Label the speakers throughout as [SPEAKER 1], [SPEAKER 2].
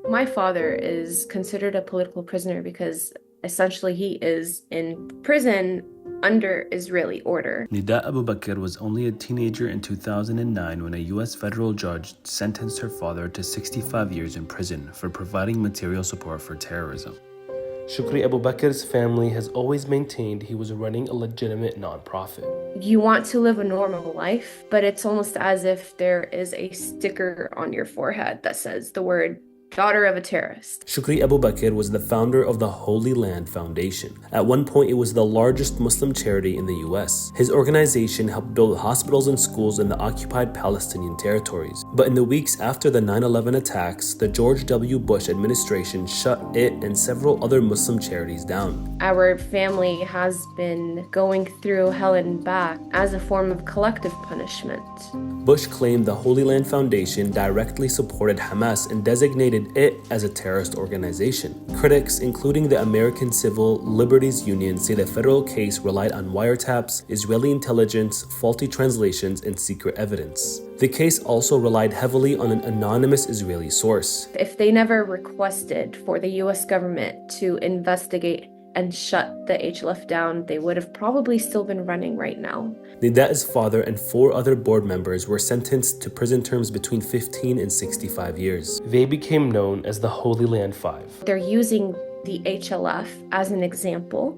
[SPEAKER 1] My father is considered a political prisoner because essentially he is in prison under Israeli order.
[SPEAKER 2] Nida Abu Bakr was only a teenager in 2009 when a U.S. federal judge sentenced her father to 65 years in prison for providing material support for terrorism. Shukri Abu Bakr's family has always maintained he was running a legitimate nonprofit.
[SPEAKER 1] You want to live a normal life, but it's almost as if there is a sticker on your forehead that says the word daughter of a terrorist.
[SPEAKER 2] Shukri Abu Bakr was the founder of the Holy Land Foundation. At one point, it was the largest Muslim charity in the US. His organization helped build hospitals and schools in the occupied Palestinian territories. But in the weeks after the 9/11 attacks, the George W. Bush administration shut it and several other Muslim charities down.
[SPEAKER 1] Our family has been going through hell and back as a form of collective punishment.
[SPEAKER 2] Bush claimed the Holy Land Foundation directly supported Hamas and designated it as a terrorist organization. Critics, including the American Civil Liberties Union, say the federal case relied on wiretaps, Israeli intelligence, faulty translations, and secret evidence. The case also relied heavily on an anonymous Israeli source.
[SPEAKER 1] If they never requested for the US government to investigate and shut the HLF down, they would have probably still been running right now.
[SPEAKER 2] Nida's father and 4 other board members were sentenced to prison terms between 15 and 65 years. They became known as the Holy Land Five.
[SPEAKER 1] They're using the HLF as an example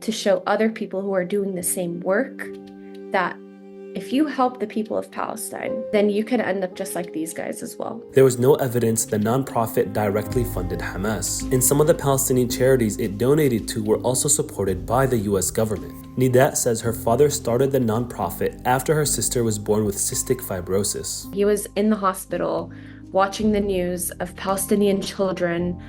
[SPEAKER 1] to show other people who are doing the same work that if you help the people of Palestine, then you can end up just like these guys as well.
[SPEAKER 2] There was no evidence the nonprofit directly funded Hamas, and some of the Palestinian charities it donated to were also supported by the US government. Nida says her father started the nonprofit after her sister was born with cystic fibrosis.
[SPEAKER 1] He was in the hospital watching the news of Palestinian children,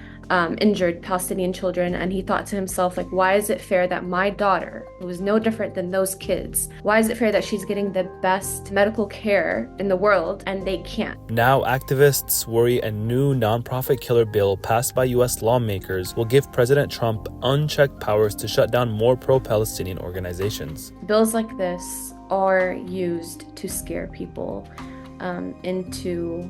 [SPEAKER 1] injured Palestinian children, and he thought to himself, like, why is it fair that my daughter, who is no different than those kids, why is it fair that she's getting the best medical care in the world and they can't?
[SPEAKER 2] Now, activists worry a new nonprofit killer bill passed by US lawmakers will give President Trump unchecked powers to shut down more pro-Palestinian organizations.
[SPEAKER 1] Bills like this are used to scare people into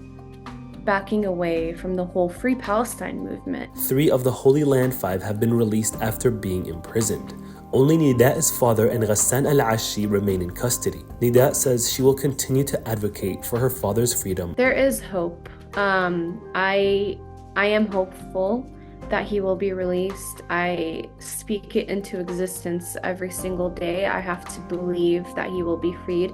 [SPEAKER 1] backing away from the whole Free Palestine movement.
[SPEAKER 2] 3 of the Holy Land Five have been released after being imprisoned. Only Nida's father and Ghassan al-Ashi remain in custody. Nida says she will continue to advocate for her father's freedom.
[SPEAKER 1] There is hope. I am hopeful that he will be released. I speak it into existence every single day. I have to believe that he will be freed.